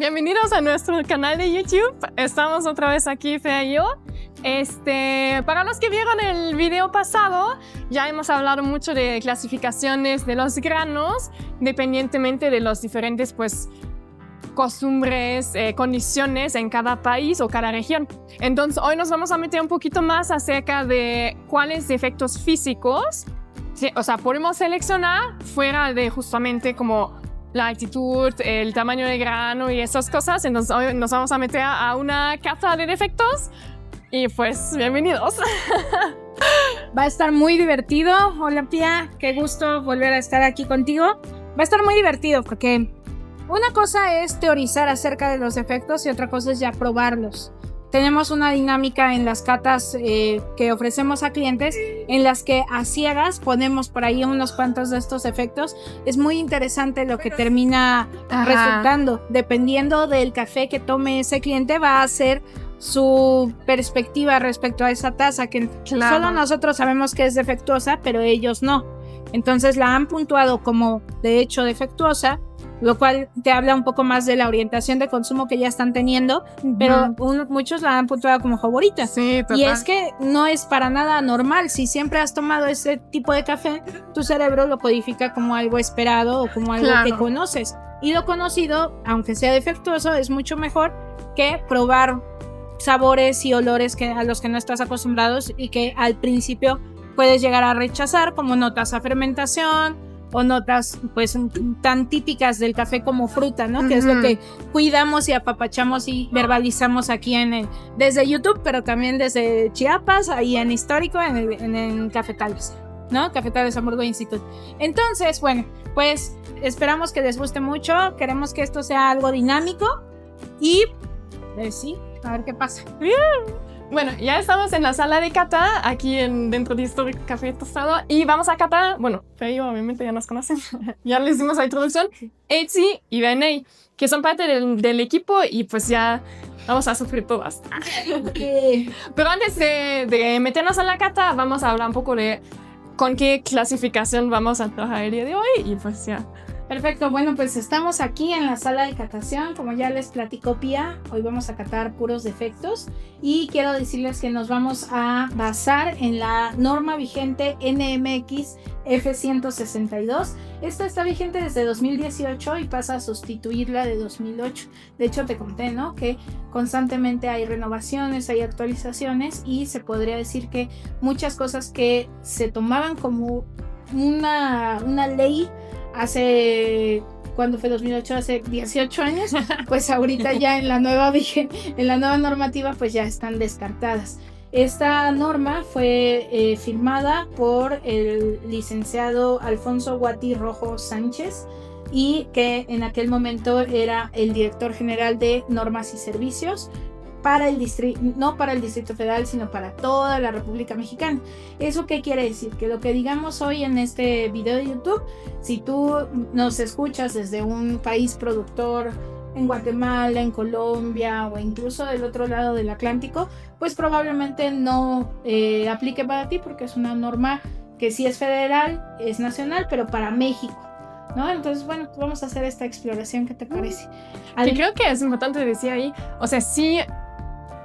bienvenidos a nuestro canal de YouTube. Estamos otra vez aquí, Fea y yo. Para los que vieron el video pasado, ya hemos hablado mucho de clasificaciones de los granos, dependientemente de los diferentes, costumbres, condiciones en cada país o cada región. Entonces, hoy nos vamos a meter un poquito más acerca de cuáles efectos físicos, podemos seleccionar fuera de justamente como la altitud, el tamaño del grano y esas cosas. Entonces hoy nos vamos a meter a una cata de defectos y bienvenidos. Va a estar muy divertido. Hola Pía, qué gusto volver a estar aquí contigo. Va a estar muy divertido porque una cosa es teorizar acerca de los defectos y otra cosa es ya probarlos. Tenemos una dinámica en las catas que ofrecemos a clientes en las que a ciegas ponemos por ahí unos cuantos de estos efectos. Es muy interesante lo que termina resultando. Dependiendo del café que tome ese cliente, va a ser su perspectiva respecto a esa taza, que solo nosotros sabemos que es defectuosa, pero ellos no. Entonces la han puntuado como de hecho defectuosa, lo cual te habla un poco más de la orientación de consumo que ya están teniendo, pero muchos la han puntuado como favorita. Sí, total. Y es que no es para nada normal. Si siempre has tomado ese tipo de café, tu cerebro lo codifica como algo esperado o como algo que conoces. Y lo conocido, aunque sea defectuoso, es mucho mejor que probar sabores y olores a los que no estás acostumbrados y que al principio puedes llegar a rechazar, como notas a fermentación o notas tan típicas del café como fruta, ¿no? Que es lo que cuidamos y apapachamos y verbalizamos aquí desde YouTube, pero también desde Chiapas, ahí en Histórico, en Cafetales, ¿no? Cafetales Hamburgo Institute. Entonces, esperamos que les guste mucho, queremos que esto sea algo dinámico y sí, a ver qué pasa. Bien. Bueno, ya estamos en la sala de cata, aquí dentro de Histórico Café Tostado, y vamos a catar, Feo obviamente ya nos conocen, ya les dimos la introducción, Etsi y Benay, que son parte del equipo y ya vamos a sufrir todas. Pero antes de meternos a la cata, vamos a hablar un poco de con qué clasificación vamos a trabajar el día de hoy y ya. Perfecto, estamos aquí en la sala de catación, como ya les platicó Pía, hoy vamos a catar puros defectos y quiero decirles que nos vamos a basar en la norma vigente NMX F162. Esta está vigente desde 2018 y pasa a sustituir la de 2008. De hecho te conté, ¿no? Que constantemente hay renovaciones, hay actualizaciones y se podría decir que muchas cosas que se tomaban como una ley hace, ¿cuándo fue 2008? Hace 18 años, ahorita ya en la nueva normativa ya están descartadas. Esta norma fue firmada por el licenciado Alfonso Guati Rojo Sánchez y que en aquel momento era el director general de Normas y Servicios para el distrito, no para el Distrito Federal, sino para toda la República Mexicana. ¿Eso qué quiere decir? Que lo que digamos hoy en este video de YouTube, si tú nos escuchas desde un país productor, en Guatemala, en Colombia o incluso del otro lado del Atlántico, probablemente no aplique para ti porque es una norma que sí es federal, es nacional, pero para México, ¿no? Entonces, vamos a hacer esta exploración, ¿qué te parece? Que creo que es importante decir ahí, sí,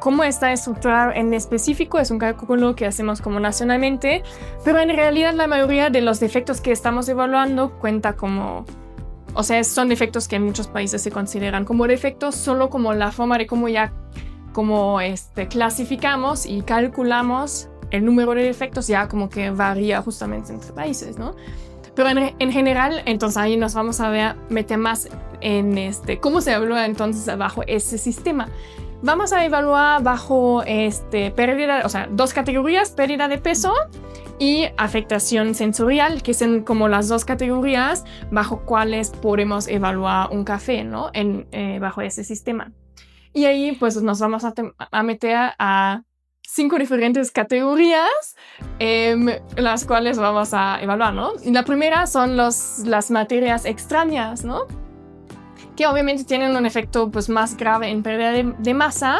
cómo está estructurado en específico es un cálculo que hacemos como nacionalmente, pero en realidad la mayoría de los defectos que estamos evaluando cuenta como, son defectos que en muchos países se consideran como defectos, solo como la forma de cómo clasificamos y calculamos el número de defectos ya como que varía justamente entre países, ¿no? Pero en general, entonces ahí nos vamos a meter más en cómo se evalúa entonces bajo ese sistema. Vamos a evaluar bajo pérdida, dos categorías, pérdida de peso y afectación sensorial, que son como las dos categorías bajo cuales podemos evaluar un café, ¿no? Bajo ese sistema. Y ahí nos vamos a meter a 5 diferentes categorías, las cuales vamos a evaluar, ¿no? Y la primera son las materias extrañas, ¿no? Que obviamente tienen un efecto más grave en pérdida de masa,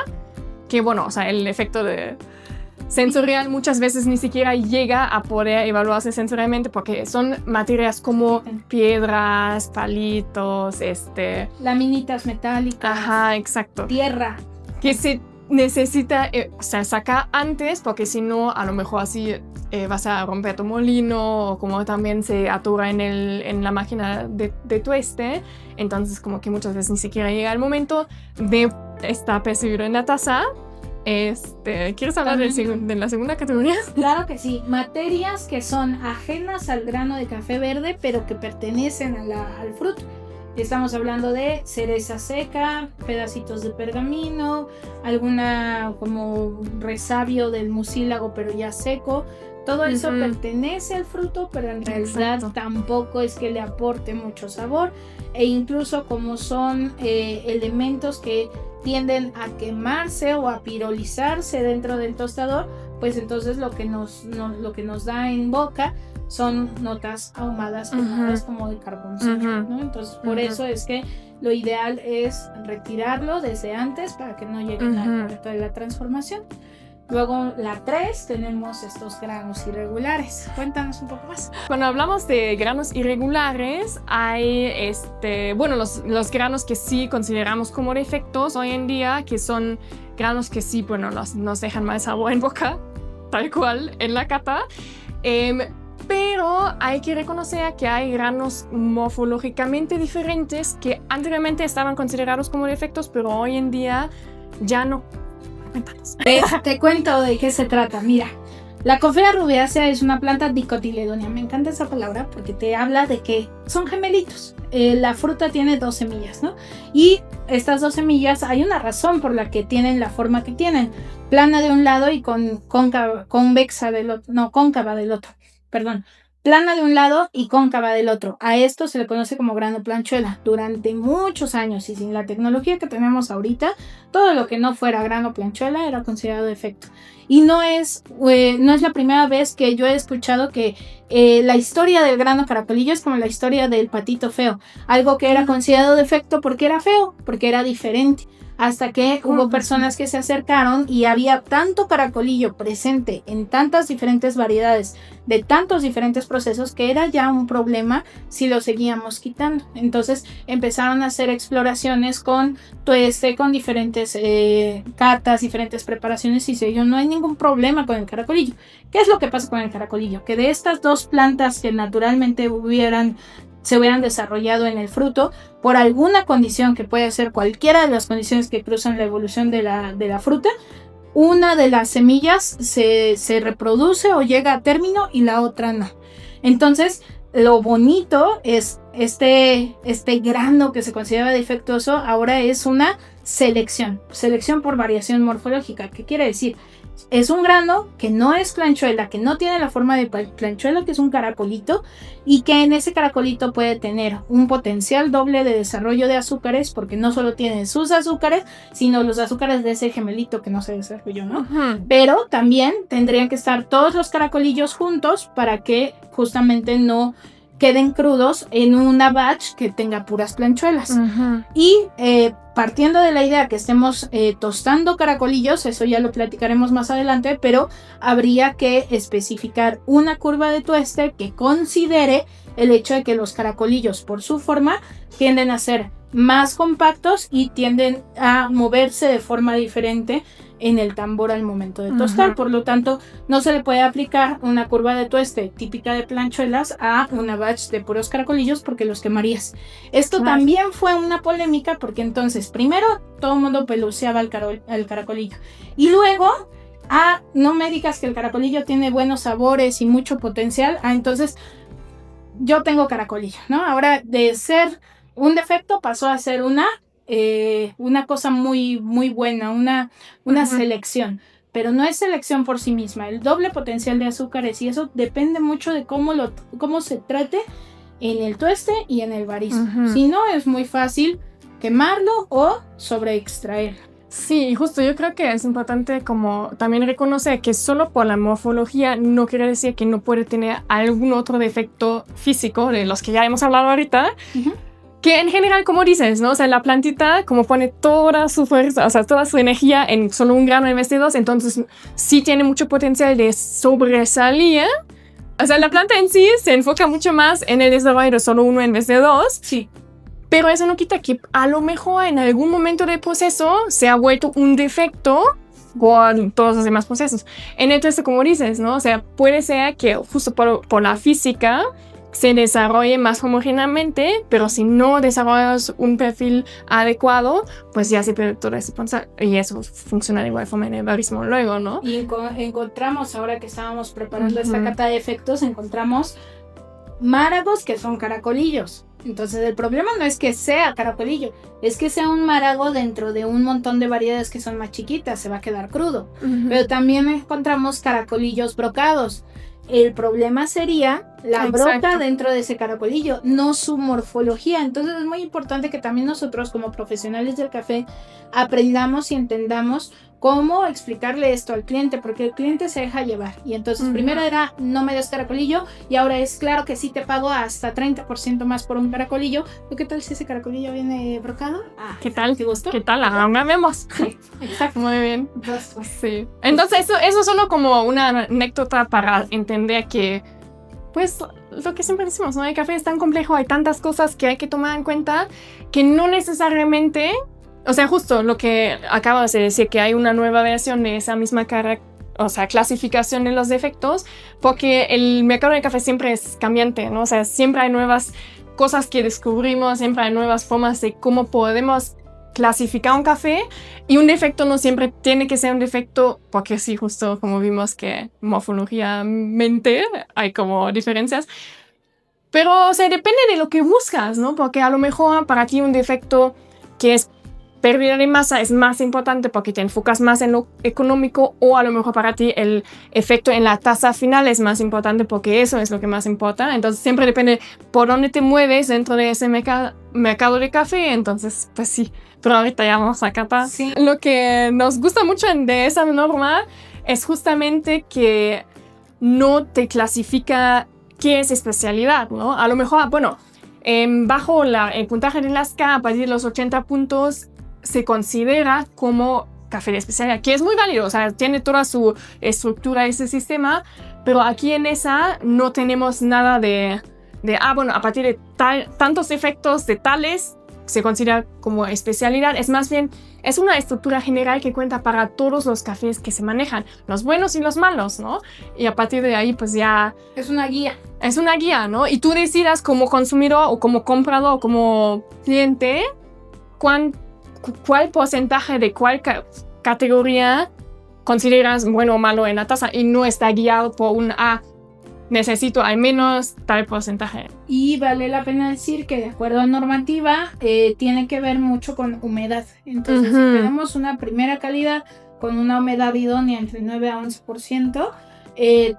que el efecto sensorial muchas veces ni siquiera llega a poder evaluarse sensorialmente porque son materias como piedras, palitos, laminitas metálicas. Ajá, exacto. Tierra. Que se necesita sacar antes porque si no, a lo mejor así vas a romper tu molino o como también se atora en la máquina de tueste. Entonces como que muchas veces ni siquiera llega el momento de estar percibido en la taza. ¿Quieres hablar de la segunda categoría? Claro que sí. Materias que son ajenas al grano de café verde, pero que pertenecen al fruto. Estamos hablando de cereza seca, pedacitos de pergamino, alguna como resabio del mucílago, pero ya seco. Todo eso pertenece al fruto, pero en realidad tampoco es que le aporte mucho sabor. E incluso como son elementos que tienden a quemarse o a pirolizarse dentro del tostador, pues entonces lo que nos da en boca son notas ahumadas, quemadas como de carboncillo, ¿no? Entonces por eso es que lo ideal es retirarlo desde antes para que no lleguen al momento de la transformación. Luego la 3 tenemos estos granos irregulares. Cuéntanos un poco más. Cuando hablamos de granos irregulares, hay los granos que sí consideramos como defectos hoy en día, que son granos que sí, nos dejan mal sabor en boca, tal cual en la cata. Pero hay que reconocer que hay granos morfológicamente diferentes que anteriormente estaban considerados como defectos, pero hoy en día ya no. Te cuento de qué se trata. Mira, la Coffea rubiácea es una planta dicotiledónea. Me encanta esa palabra porque te habla de que son gemelitos. La fruta tiene 2 semillas, ¿no? Y estas 2 semillas, hay una razón por la que tienen la forma que tienen. Plana de un lado y cóncava del otro. Perdón. Plana de un lado y cóncava del otro. A esto se le conoce como grano planchuela. Durante muchos años y sin la tecnología que tenemos ahorita, todo lo que no fuera grano planchuela era considerado defecto. Y no es la primera vez que yo he escuchado que la historia del grano caracolillo es como la historia del patito feo. Algo que era considerado defecto porque era feo, porque era diferente. Hasta que hubo personas que se acercaron y había tanto caracolillo presente en tantas diferentes variedades, de tantos diferentes procesos, que era ya un problema si lo seguíamos quitando. Entonces empezaron a hacer exploraciones con diferentes catas, diferentes preparaciones, y se dijo, no hay ningún problema con el caracolillo. ¿Qué es lo que pasa con el caracolillo? Que de estas 2 plantas que naturalmente se hubieran desarrollado en el fruto, por alguna condición que puede ser cualquiera de las condiciones que cruzan la evolución de la fruta, una de las semillas se reproduce o llega a término y la otra no. Entonces, lo bonito es este grano que se considera defectuoso ahora es una selección por variación morfológica. ¿Qué quiere decir? Es un grano que no es planchuela, que no tiene la forma de planchuela, que es un caracolito, y que en ese caracolito puede tener un potencial doble de desarrollo de azúcares, porque no solo tiene sus azúcares, sino los azúcares de ese gemelito que no se desarrolló, ¿no? Pero también tendrían que estar todos los caracolillos juntos para que justamente no queden crudos en una batch que tenga puras planchuelas. Y partiendo de la idea que estemos tostando caracolillos, eso ya lo platicaremos más adelante, pero habría que especificar una curva de tueste que considere el hecho de que los caracolillos, por su forma, tienden a ser más compactos y tienden a moverse de forma diferente en el tambor al momento de tostar. Por lo tanto, no se le puede aplicar una curva de tueste típica de planchuelas a una batch de puros caracolillos porque los quemarías. Esto también fue una polémica porque entonces primero todo el mundo peluceaba al caracolillo y luego no me digas que el caracolillo tiene buenos sabores y mucho potencial. Entonces yo tengo caracolillo, ¿no? Ahora de ser un defecto pasó a ser una cosa muy, muy buena, una selección, pero no es selección por sí misma. El doble potencial de azúcares y eso depende mucho de cómo se trate en el tueste y en el barismo. Si no, es muy fácil quemarlo o sobreextraerlo. Sí, justo, yo creo que es importante como también reconocer que solo por la morfología no quiere decir que no puede tener algún otro defecto físico de los que ya hemos hablado ahorita, Que en general, como dices, ¿no? O sea, la plantita como pone toda su fuerza, o sea, toda su energía en solo un grano en vez de dos, entonces sí tiene mucho potencial de sobresalir. O sea, la planta en sí se enfoca mucho más en el desarrollo de solo uno en vez de dos. Sí. Pero eso no quita que a lo mejor en algún momento del proceso se ha vuelto un defecto por todos los demás procesos. Entonces, como dices, ¿no? O sea, puede ser que justo por la física se desarrolle más homogéneamente, pero si no desarrollas un perfil adecuado, pues ya se pierde todo ese potencial. Y eso funciona de igual forma en el barismo luego, ¿no? Y encontramos, ahora que estábamos preparando esta cata de efectos, encontramos máragos que son caracolillos. Entonces el problema no es que sea caracolillo, es que sea un márago dentro de un montón de variedades que son más chiquitas, se va a quedar crudo. Pero también encontramos caracolillos brocados. El problema sería la broca dentro de ese caracolillo, no su morfología. Entonces es muy importante que también nosotros como profesionales del café aprendamos y entendamos cómo explicarle esto al cliente, porque el cliente se deja llevar. Y entonces primero era no me des caracolillo y ahora es claro que sí te pago hasta 30% más por un caracolillo. ¿Pero qué tal si ese caracolillo viene brocado? ¿Qué tal? ¿Te gustó? ¿Qué tal? Ahora vemos. Sí, exacto. Muy bien. Sí. Entonces eso es solo como una anécdota para entender que, pues, lo que siempre decimos, ¿no? El café es tan complejo, hay tantas cosas que hay que tomar en cuenta que no necesariamente... O sea, justo lo que acabas de decir, que hay una nueva versión de esa misma clasificación de los defectos, porque el mercado del café siempre es cambiante, ¿no? O sea, siempre hay nuevas cosas que descubrimos, siempre hay nuevas formas de cómo podemos clasificar un café, y un defecto no siempre tiene que ser un defecto, porque sí, justo como vimos que morfológicamente hay como diferencias. Pero, o sea, depende de lo que buscas, ¿no? Porque a lo mejor para ti un defecto que es pérdida de masa es más importante porque te enfocas más en lo económico, o a lo mejor para ti el efecto en la taza final es más importante porque eso es lo que más importa. Entonces siempre depende por dónde te mueves dentro de ese mercado de café. Entonces, pues sí, pero ahorita ya vamos a catar. Sí. Lo que nos gusta mucho de esa norma es justamente que no te clasifica qué es especialidad, ¿no? A lo mejor, bueno, bajo el puntaje de la escala, a partir de los 80 puntos, se considera como café de especialidad, que es muy válido, o sea, tiene toda su estructura ese sistema, pero aquí en esa no tenemos nada de bueno, a partir de tantos efectos de tales, se considera como especialidad. Es más bien, es una estructura general que cuenta para todos los cafés que se manejan, los buenos y los malos, ¿no? Y a partir de ahí, pues ya... Es una guía. Es una guía, ¿no? Y tú decidas como consumidor o como comprador o como cliente cuál porcentaje de cuál categoría consideras bueno o malo en la taza, y no está guiado por necesito al menos tal porcentaje. Y vale la pena decir que de acuerdo a normativa tiene que ver mucho con humedad. Entonces si tenemos una primera calidad con una humedad idónea entre 9 a 11%,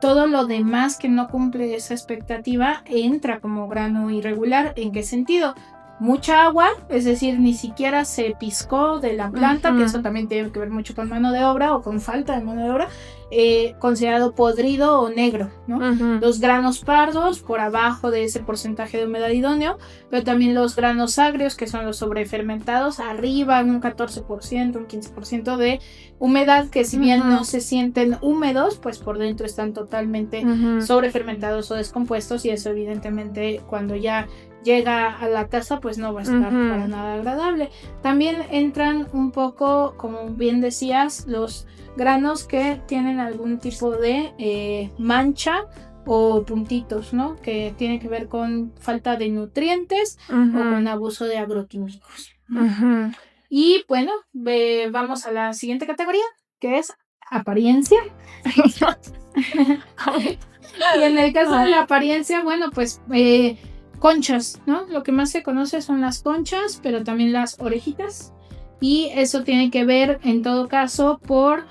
todo lo demás que no cumple esa expectativa entra como grano irregular. ¿En qué sentido? Mucha agua, es decir, ni siquiera se piscó de la planta, que eso también tiene que ver mucho con mano de obra o con falta de mano de obra, considerado podrido o negro, ¿no? Los granos pardos por abajo de ese porcentaje de humedad idóneo, pero también los granos agrios, que son los sobrefermentados, arriba en un 14%, un 15% de humedad, que si bien no se sienten húmedos, pues por dentro están totalmente sobrefermentados o descompuestos, y eso evidentemente cuando ya llega a la taza pues no va a estar para nada agradable. También entran un poco, como bien decías, los granos que tienen algún tipo de mancha o puntitos, ¿no? Que tiene que ver con falta de nutrientes o con abuso de agroquímicos. Y bueno, vamos a la siguiente categoría, que es apariencia. Y en el caso de la apariencia, bueno, pues conchas, ¿no? Lo que más se conoce son las conchas, pero también las orejitas. Y eso tiene que ver, en todo caso, por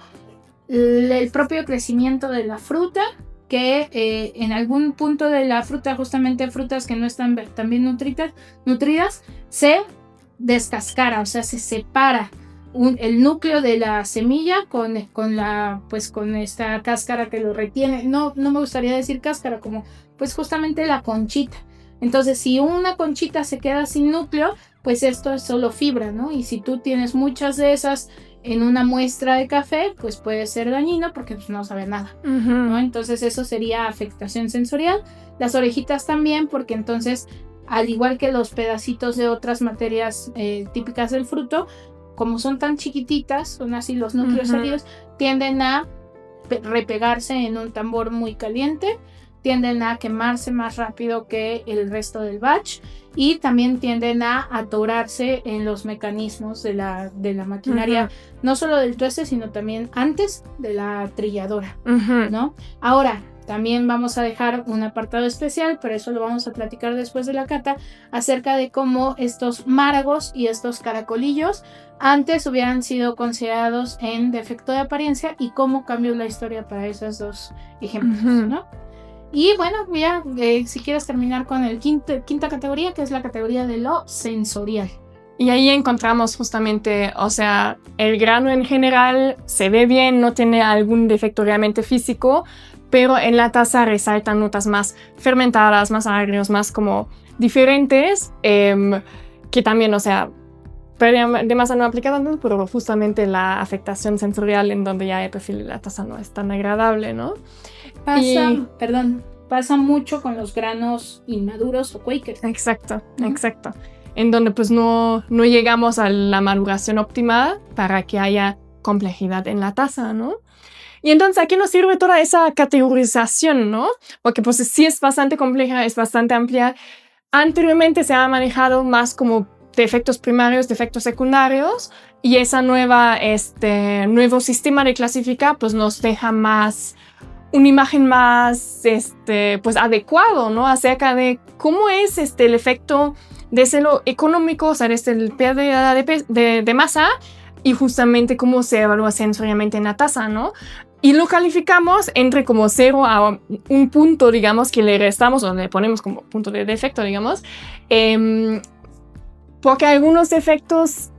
el propio crecimiento de la fruta, que en algún punto de la fruta, justamente frutas que no están tan bien nutridas, se descascara, o sea, se separa el núcleo de la semilla con esta cáscara que lo retiene. No me gustaría decir cáscara, como pues justamente la conchita. Entonces, si una conchita se queda sin núcleo, pues esto es solo fibra, ¿no? Y si tú tienes muchas de esas en una muestra de café, pues puede ser dañino porque pues, no sabe nada, ¿no? Entonces eso sería afectación sensorial. Las orejitas también, porque entonces, al igual que los pedacitos de otras materias típicas del fruto, como son tan chiquititas, son así los núcleos sólidos, tienden a repegarse en un tambor muy caliente, tienden a quemarse más rápido que el resto del batch y también tienden a atorarse en los mecanismos de la maquinaria, no solo del tueste, sino también antes de la trilladora, ¿no? Ahora, también vamos a dejar un apartado especial, pero eso lo vamos a platicar después de la cata, acerca de cómo estos máragos y estos caracolillos antes hubieran sido considerados en defecto de apariencia y cómo cambió la historia para esos dos ejemplos, ¿no? Y bueno, ya si quieres terminar con el quinta categoría, que es la categoría de lo sensorial. Y ahí encontramos justamente, o sea, el grano en general se ve bien, no tiene algún defecto realmente físico, pero en la taza resaltan notas más fermentadas, más agrios, más como diferentes, que también, o sea, de masa no aplicada, ¿no? Pero justamente la afectación sensorial en donde ya el perfil de la taza no es tan agradable, ¿no? Pasa mucho con los granos inmaduros o Quakers. Exacto. En donde pues no llegamos a la maduración óptima para que haya complejidad en la taza, ¿no? Y entonces aquí nos sirve toda esa categorización, ¿no? Porque pues sí es bastante compleja, es bastante amplia. Anteriormente se ha manejado más como defectos primarios, defectos secundarios, y ese nuevo sistema de clasificar pues nos deja una imagen más pues adecuado, ¿no? Acerca de cómo es el efecto desde lo económico, o sea, desde el pérdida de masa, y justamente cómo se evalúa sensorialmente en la taza, ¿no? Y lo calificamos entre como 0 a un punto, digamos, que le restamos o le ponemos como punto de defecto, digamos, porque algunos defectos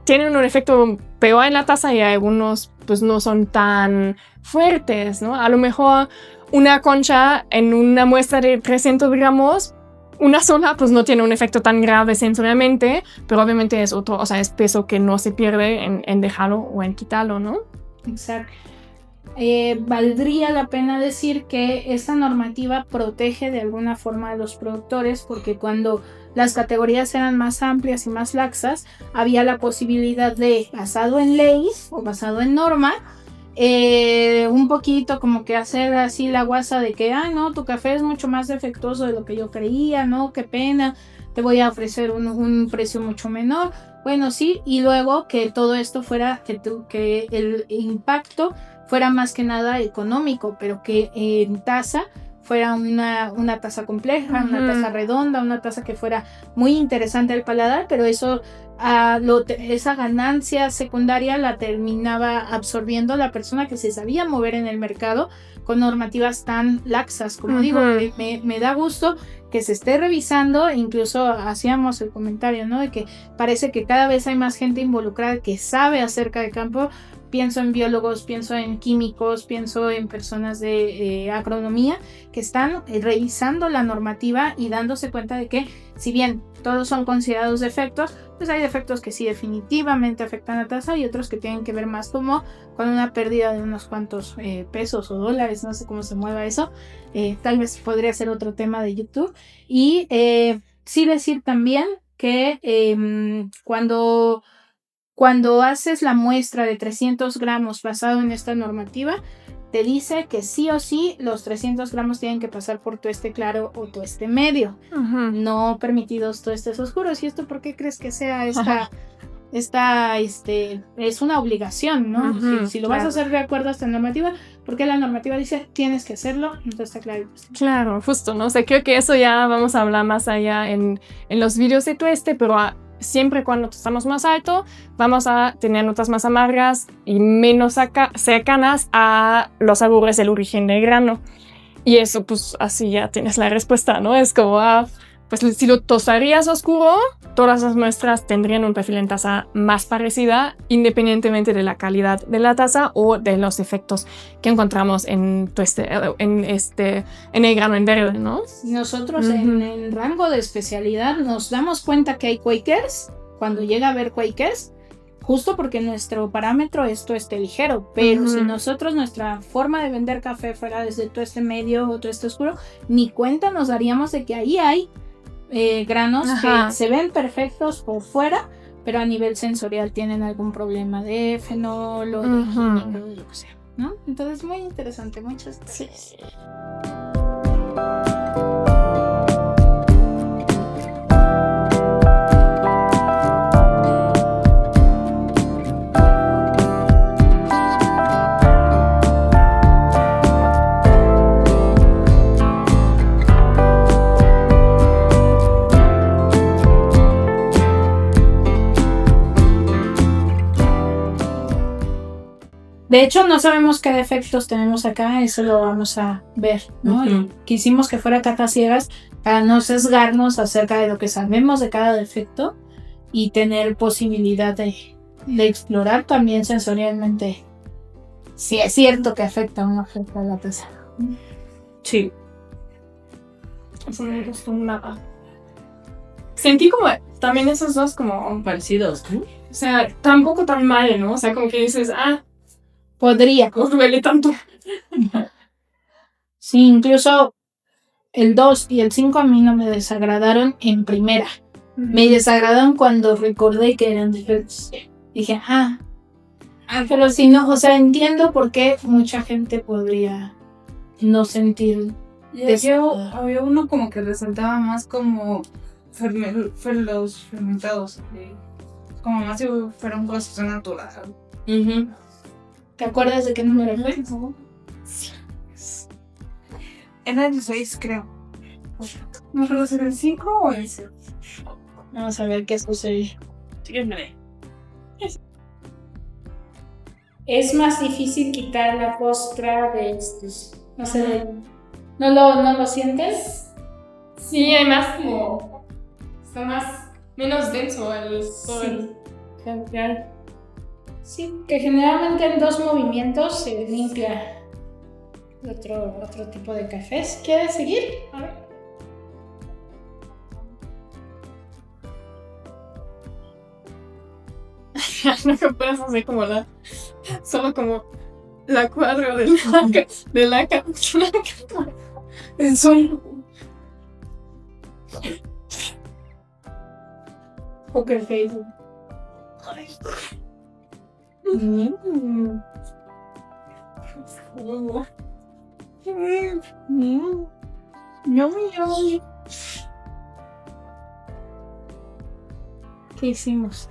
tienen un efecto peor en la taza y algunos pues no son tan fuertes, ¿no? A lo mejor una concha en una muestra de 300 gramos, una sola pues no tiene un efecto tan grave sensorialmente, pero obviamente es otro, o sea, es peso que no se pierde en dejarlo o en quitarlo, ¿no? Exacto. Valdría la pena decir que esta normativa protege de alguna forma a los productores, porque cuando las categorías eran más amplias y más laxas, había la posibilidad de, basado en ley o basado en norma, un poquito como que hacer así la guasa de que, no, tu café es mucho más defectuoso de lo que yo creía, no, qué pena, te voy a ofrecer un precio mucho menor. Bueno, sí, y luego que todo esto fuera, que el impacto fuera más que nada económico, pero que en taza fuera una taza compleja, una taza redonda, una taza que fuera muy interesante al paladar, pero eso, esa ganancia secundaria la terminaba absorbiendo la persona que se sabía mover en el mercado con normativas tan laxas. Como digo, me da gusto que se esté revisando. Incluso hacíamos el comentario, ¿no? De que parece que cada vez hay más gente involucrada que sabe acerca del campo. Pienso en biólogos, pienso en químicos, pienso en personas de agronomía que están revisando la normativa y dándose cuenta de que, si bien todos son considerados defectos, pues hay defectos que sí definitivamente afectan a taza y otros que tienen que ver más como con una pérdida de unos cuantos pesos o dólares, no sé cómo se mueva eso. Tal vez podría ser otro tema de YouTube. Y sí decir también que cuando haces la muestra de 300 gramos basado en esta normativa, te dice que sí o sí los 300 gramos tienen que pasar por tueste claro o tueste medio, no permitidos tuestes oscuros. ¿Y esto por qué crees que sea es una obligación, ¿no? Si lo vas a hacer de acuerdo a esta normativa, porque la normativa dice tienes que hacerlo, entonces está claro. Claro, justo, ¿no? O sea, creo que eso ya vamos a hablar más allá en los vídeos de tueste, pero siempre cuando estamos más alto vamos a tener notas más amargas y menos cercanas a los sabores del origen del grano. Y eso, pues así ya tienes la respuesta, ¿no? Es como, pues si lo tostarías oscuro, todas las muestras tendrían un perfil en taza más parecida, independientemente de la calidad de la taza o de los efectos que encontramos en el grano en verde, ¿no? Nosotros en el rango de especialidad nos damos cuenta que hay Quakers, cuando llega a haber Quakers, justo porque nuestro parámetro es tueste ligero, pero si nosotros nuestra forma de vender café fuera desde tueste medio o tueste oscuro, ni cuenta nos daríamos de que ahí hay granos que se ven perfectos por fuera, pero a nivel sensorial tienen algún problema de fenol o de lo que sea, ¿no? Entonces muy interesante, muchas gracias. Sí. De hecho, no sabemos qué defectos tenemos acá, eso lo vamos a ver, ¿no? Quisimos que fuera cata ciegas para no sesgarnos acerca de lo que sabemos de cada defecto y tener posibilidad de explorar también sensorialmente si es cierto que afecta o no afecta a la taza. Sí. Eso me gustó nada. Sentí como también esos dos como parecidos, ¿no? O sea, tampoco tan mal, ¿no? O sea, como que dices, podría. No duele tanto. Sí, incluso el 2 y el 5 a mí no me desagradaron en primera. Me desagradaron cuando recordé que eran defectos. Dije, pero si no, o sea, entiendo por qué mucha gente podría no sentir. Había uno como que resaltaba más como los fermentados, como más si fuera un proceso natural. ¿Te acuerdas de qué número fue? Sí. Era el 6, creo. ¿No recuerdo si era el 5 o el 6? Vamos a ver qué sucede. Sígueme. Es más difícil quitar la postra de estos. No sé. ¿No lo sientes? Sí, además como está menos denso el gel. Sí, que generalmente en 2 movimientos se limpia otro tipo de cafés. ¿Quieres seguir? A ver. No que puedes hacer como solo como la cuadra de la cápsula. Es un Poker face. ¿Qué hicimos?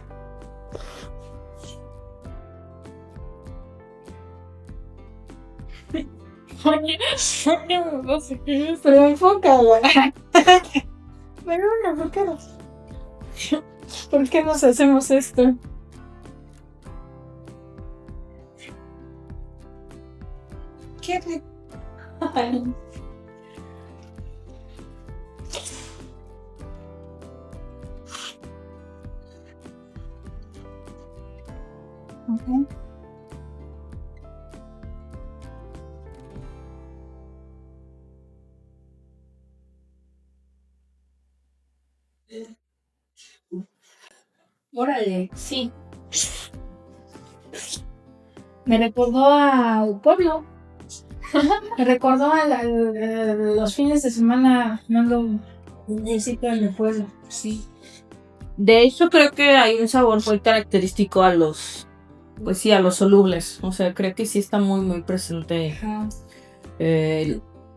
No sé qué es. Pero enfoca, güey. Pero enfoca. ¿Por qué nos hacemos esto? ¿Qué rico? Órale, sí. Me recordó a un pueblo. Me recordó a los fines de semana necesito en el pueblo. Sí. De hecho, creo que hay un sabor muy característico a los solubles. O sea, creo que sí está muy, muy presente.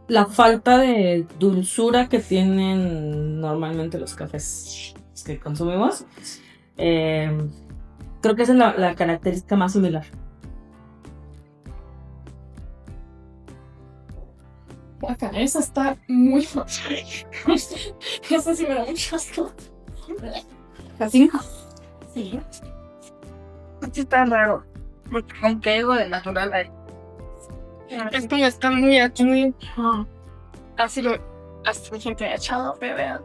La falta de dulzura que tienen normalmente los cafés que consumimos. Creo que esa es la característica más similar. Acá, esa está muy fuerte. Esa sí me da mucho asco. ¿Así? Sí. Sí está raro. Porque aunque hay algo de natural ahí. Es como está muy así hasta mi gente ha echado, pero vean.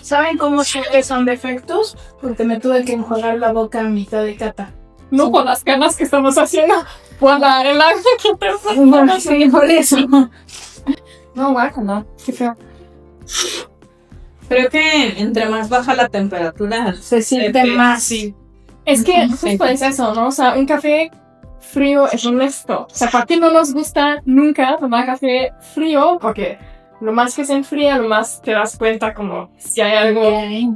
¿Saben cómo sé que son defectos? Porque me tuve que enjuagar la boca a mitad de cata. No con las canas que estamos haciendo. Por el agua que te Bueno, sí, por eso. No, guácala. Qué feo. Creo que entre más baja la temperatura, Se siente más. Sí. Es que justo es eso, ¿no? O sea, un café frío es honesto. O sea, ¿para qué no nos gusta nunca tomar café frío? Porque lo más que se enfría, lo más te das cuenta como si hay algo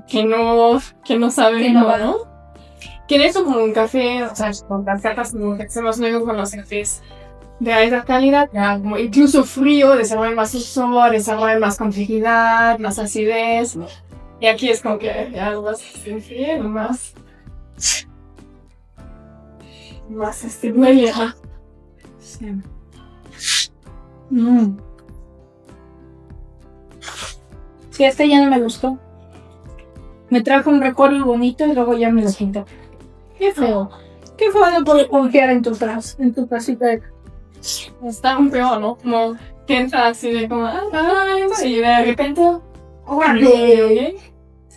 que no sabe Que no va. ¿no? Que en eso con un café, o sea, con las catas como que hacemos luego con los cafés de alta calidad, ya como incluso frío, desarrollan más sabor, desarrollan más complejidad, más acidez. Y aquí es como que ya lo más se enfría, lo más huele a... Sí. Mm. Sí, este ya no me gustó. Me trajo un recuerdo bonito y luego ya me lo quitó. Qué feo. Qué feo no poder confiar en tu casita de... Está un peor, ¿no? Como que entra así de como... y de repente... ¡Órale!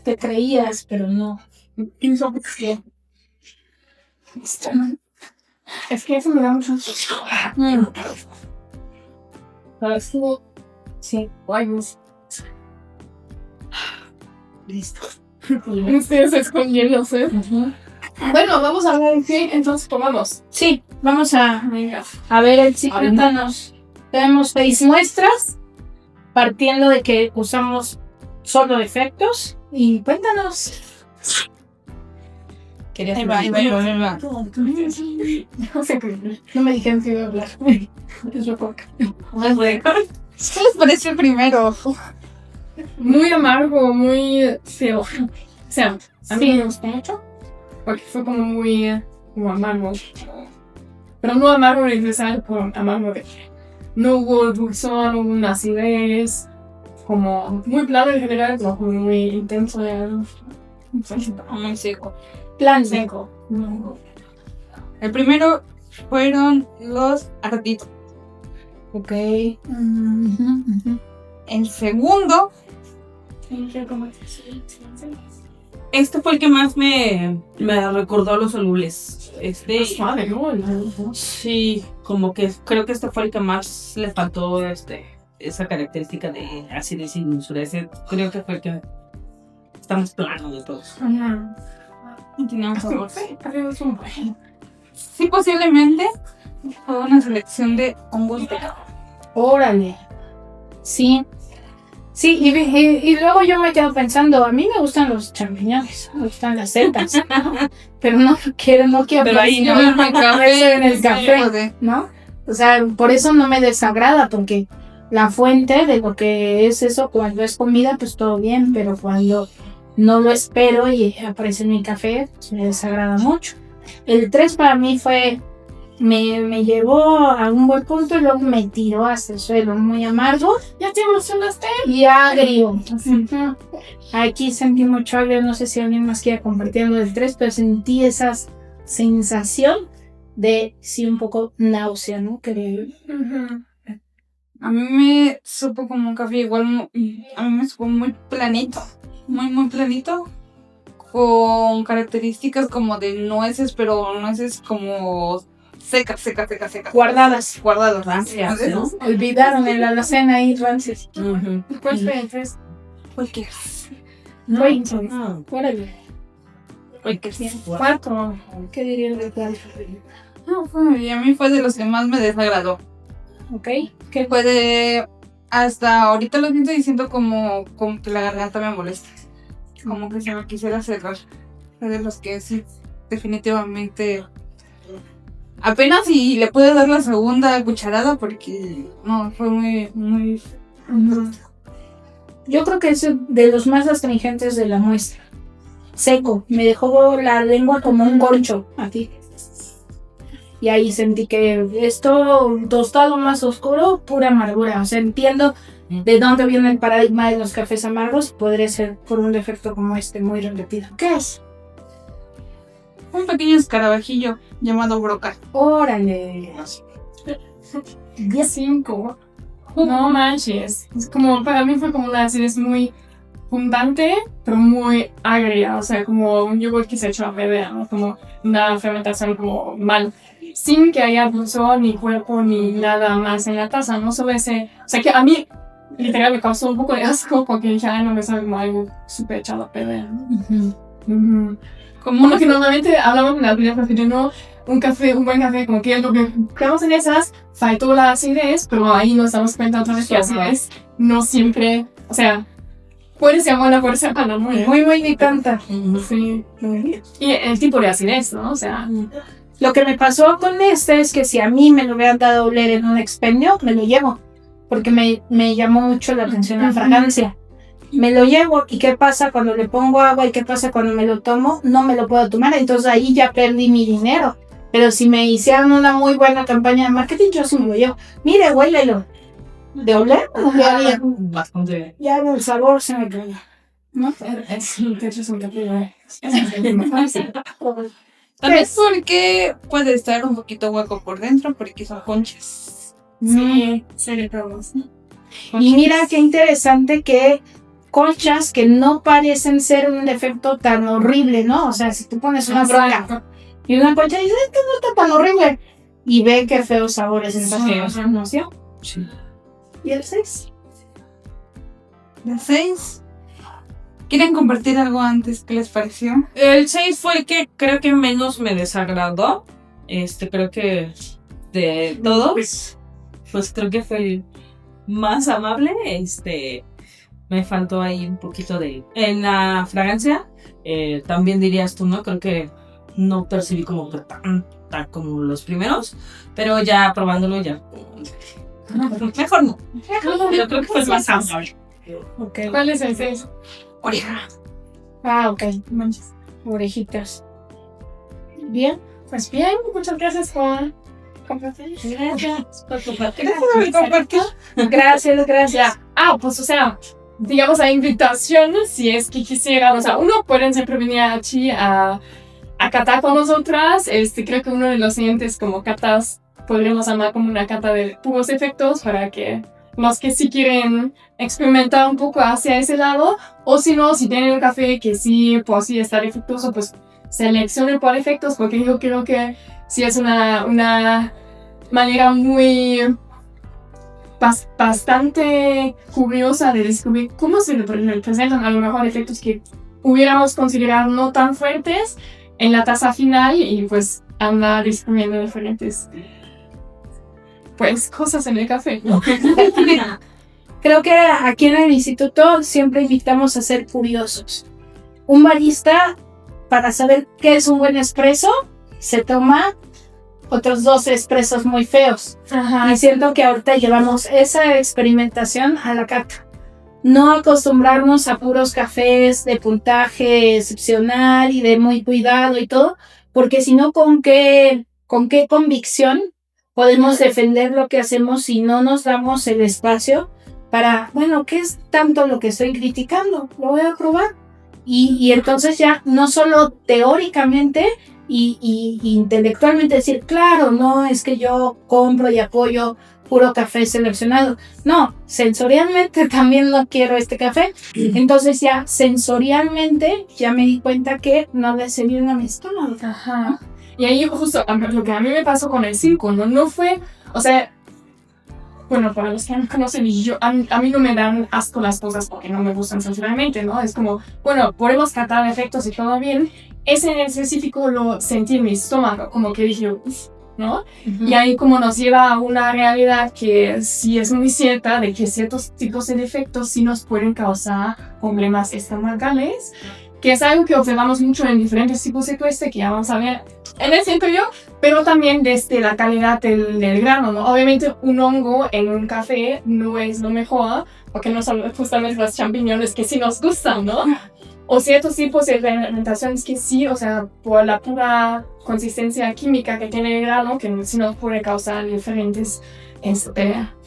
Te creías, pero no. Es que eso me da mucho... Mm. ¿Sabes? Como... Sí. guayos. Listo. Ustedes escondiéndose. Ujú. Bueno, vamos a ver qué entonces tomamos. Sí, vamos Venga. a ver el secretanos. Tenemos 6 muestras, partiendo de que usamos solo efectos. Y cuéntanos. Querías Ahí va. No sé qué. No me dijeron que iba a hablar. Es lo poco. ¿Qué les parece el primero? Muy amargo, muy feo. O sea, a mí Sí. me gustó mucho. Porque fue como muy como amargo. Pero no amargo necesario por amargo de que no hubo dulzor, no hubo una acidez. Como muy plano en general, pero como muy intenso. Muy seco. Plan Seco. El primero fueron los arditos. Ok. El segundo, este fue el que más me recordó a los solubles. Suave, ¿no? Sí, como que creo que este fue el que más le faltó esa característica de acidez y dulzura. Ese creo que fue el que está más plano de todos. Y tenía un sabor. Sí, posiblemente fue una selección de hongos de cacao. Órale. Sí. Sí, y luego yo me quedo pensando, a mí me gustan los champiñones, me gustan las setas, pero no quiero Pero ahí no, en el café, ¿no? O sea, por eso no me desagrada, porque la fuente de lo que es eso, cuando es comida, pues todo bien, pero cuando no lo espero y aparece en mi café, pues me desagrada mucho. El 3 para mí fue, me llevó a un buen punto y luego me tiró hacia el suelo, muy amargo. Ya te emocionaste. Y agrio. Ujú. Aquí sentí mucho agrio, no sé si alguien más quiere compartir algo del 3, pero sentí esa sensación de, sí, un poco náusea, ¿no? Que... A mí me supo como un café igual, a mí me supo muy planito, muy planito, con características como de nueces, pero nueces como secas. Guardadas. Rancias, ¿no? Olvidaron en la alacena ahí, rancias. ¿Cuál fue el 3? Porque Órale. 4. ¿Qué dirían del plan? y a mí fue de los que más me desagradó. ¿Ok? ¿Qué? Fue de, hasta ahorita lo siento diciendo como que la garganta me molesta, como que se me quisiera cerrar. Fue de los que sí, definitivamente, apenas si le pude dar la segunda cucharada porque no, fue muy Yo creo que es de los más astringentes de la muestra. Seco. Me dejó la lengua como un corcho. Aquí. Y ahí sentí que esto tostado más oscuro, pura amargura. O sea, entiendo de dónde viene el paradigma de los cafés amargos. Podría ser por un defecto como este, muy repetido. ¿Qué es? un pequeño escarabajillo llamado brocal. Órale. 5. No manches. Es como, para mí fue como una acidez muy abundante, pero muy agria, o sea, como un yogur que se echó a perder, ¿no? Como una fermentación como mal, sin que haya dulzor, ni cuerpo, ni nada más en la taza, ¿no? Solo ese, o sea, que a mí, literal, me causó un poco de asco, porque dije, ay, no me sabe como algo súper echado a perder, ¿no? Como lo que normalmente hablamos en la vida, prefiriendo un buen café, como que lo que creamos en esas, faltó la acidez, pero ahí nos damos cuenta otra vez que la acidez no siempre, o sea, puede ser buena, puede ser mala, ¿no? Muy ni tanta. Sí. Y el tipo de acidez, ¿no? O sea, Lo que me pasó con este es que si a mí me lo hubieran dado a oler en un expendio, me lo llevo, porque me llamó mucho la atención la fragancia. Me lo llevo, ¿y qué pasa cuando le pongo agua? ¿Y qué pasa cuando me lo tomo? No me lo puedo tomar, entonces ahí ya perdí mi dinero. Pero si me hicieran una muy buena campaña de marketing, yo sí me lo llevo. Mire, huélelo. ¿De oler? Bastante bien. Ya el sabor se me cayó. ¿No? sí, te echas un café, También porque puede estar un poquito hueco por dentro porque son conchas. Sí, probamos. Y mira qué interesante que conchas que no parecen ser un defecto tan horrible, ¿no? O sea, si tú pones una broca y una concha y dices, esto no está tan horrible. Y ve qué feos sabores en esa noción. Sí. ¿Y el 6? ¿De 6? ¿Quieren compartir algo antes? ¿Qué les pareció? El 6 fue el que creo que menos me desagradó. Creo que de todos, pues creo que fue el más amable. Me faltó ahí un poquito de... En la fragancia, también dirías tú, ¿no? Creo que no percibí como tan como los primeros, pero ya probándolo ya... Mejor no. Pero creo que fue el más amable. Okay. ¿Cuál es el 6? Oreja. Ah, ok. Orejitas. Bien. Pues bien, muchas gracias por compartir. Gracias por compartir. Gracias. Gracias. Pues o sea, digamos a invitación, si es que quisieran, o sea, uno pueden siempre venir aquí a catar con nosotras. Creo que uno de los siguientes como catas podríamos llamar como una cata de puros efectos para que los que sí quieren experimentar un poco hacia ese lado, o si no, si tienen un café que sí, pues sí está defectuoso, pues seleccionen por efectos, porque yo creo que sí es una manera muy bastante curiosa de descubrir cómo se representan a lo mejor efectos que hubiéramos considerado no tan fuertes en la taza final, y pues andar descubriendo diferentes pues cosas en el café, ¿no? Creo que aquí en el instituto siempre invitamos a ser curiosos. Un barista, para saber qué es un buen espresso, se toma otros 2 expresos muy feos. Ajá. Y siento que ahorita llevamos esa experimentación a la cata. No acostumbrarnos a puros cafés de puntaje excepcional y de muy cuidado y todo, porque si no, ¿con qué convicción podemos defender lo que hacemos si no nos damos el espacio para, bueno, ¿qué es tanto lo que estoy criticando? Lo voy a probar. Y entonces ya no solo teóricamente y intelectualmente decir, claro, no es que yo compro y apoyo puro café seleccionado. No, sensorialmente también no quiero este café. Entonces ya sensorialmente ya me di cuenta que no le hace bien a mi estómago. Ajá. Y ahí justo lo que a mí me pasó con el 5, no fue, o sea, bueno, para los que no me conocen, a mí no me dan asco las cosas porque no me gustan sensorialmente, ¿no? Es como, bueno, podemos catar efectos y todo bien. Ese en específico lo sentí en mi estómago, como que dije, ¿no? Uh-huh. Y ahí como nos lleva a una realidad que sí es muy cierta, de que ciertos tipos de defectos sí nos pueden causar problemas estomacales, que es algo que observamos mucho en diferentes tipos de tueste, que ya vamos a ver en el centro yo, pero también desde la calidad del grano, ¿no? Obviamente un hongo en un café no es lo mejor, porque no son justamente los champiñones que sí nos gustan, ¿no? O ciertos tipos de fermentaciones que sí, o sea, por la pura consistencia química que tiene el grano, que sí nos puede causar diferentes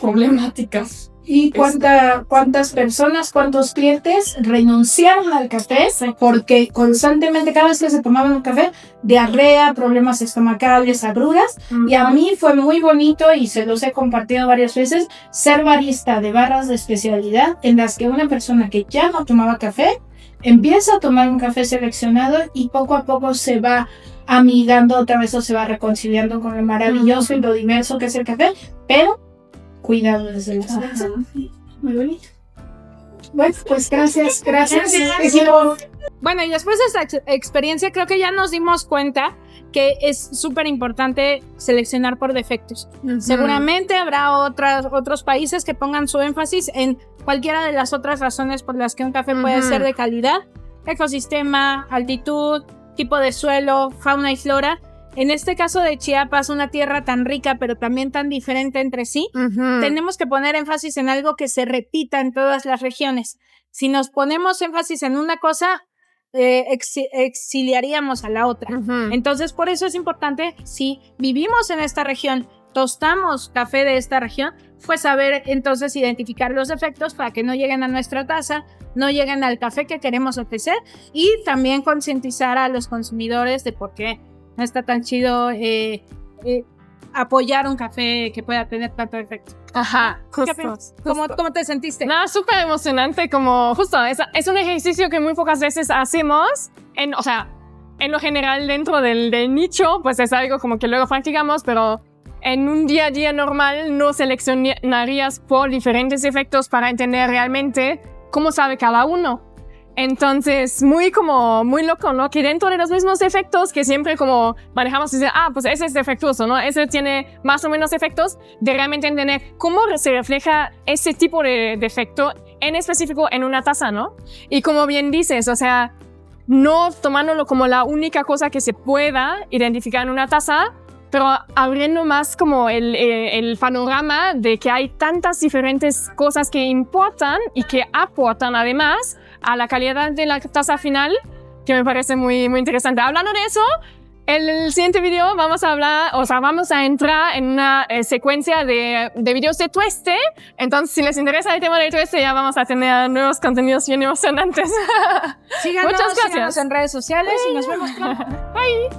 problemáticas. ¿Y cuántas personas, cuántos clientes renunciaron al café porque constantemente cada vez que se tomaban un café, diarrea, problemas estomacales, agruras? Y a mí fue muy bonito, y se los he compartido varias veces, ser barista de barras de especialidad en las que una persona que ya no tomaba café empieza a tomar un café seleccionado y poco a poco se va amigando otra vez o se va reconciliando con lo maravilloso y lo diverso que es el café, pero cuidado desde la salsa. Muy bonito. Bueno, pues gracias. Bueno, y después de esta experiencia creo que ya nos dimos cuenta que es súper importante seleccionar por defectos. Seguramente habrá otros países que pongan su énfasis en cualquiera de las otras razones por las que un café puede ser de calidad: ecosistema, altitud, tipo de suelo, fauna y flora. En este caso de Chiapas, una tierra tan rica pero también tan diferente entre sí, tenemos que poner énfasis en algo que se repita en todas las regiones. Si nos ponemos énfasis en una cosa, exiliaríamos a la otra. Entonces, por eso es importante, si vivimos en esta región, tostamos café de esta región, pues saber entonces identificar los defectos para que no lleguen a nuestra taza, no lleguen al café que queremos ofrecer, y también concientizar a los consumidores de por qué no está tan chido apoyar un café que pueda tener tanto efecto. Ajá, justo. ¿Cómo te sentiste? Nada, súper emocionante, como justo, es un ejercicio que muy pocas veces hacemos, en lo general dentro del nicho, pues es algo como que luego practicamos, pero en un día a día normal no seleccionarías por diferentes efectos para entender realmente cómo sabe cada uno. Entonces, muy loco, ¿no? Que dentro de los mismos efectos que siempre como manejamos y decir, pues ese es defectuoso, ¿no? Ese tiene más o menos efectos, de realmente entender cómo se refleja ese tipo de defecto en específico en una taza, ¿no? Y como bien dices, o sea, no tomándolo como la única cosa que se pueda identificar en una taza, pero abriendo más como el panorama de que hay tantas diferentes cosas que importan y que aportan además a la calidad de la taza final, que me parece muy, muy interesante. Hablando de eso, en el siguiente video vamos a entrar en una secuencia de videos de tueste. Entonces, si les interesa el tema del tueste, ya vamos a tener nuevos contenidos bien emocionantes. Síganos, Muchas gracias. Síganos en redes sociales y nos vemos pronto. Bye.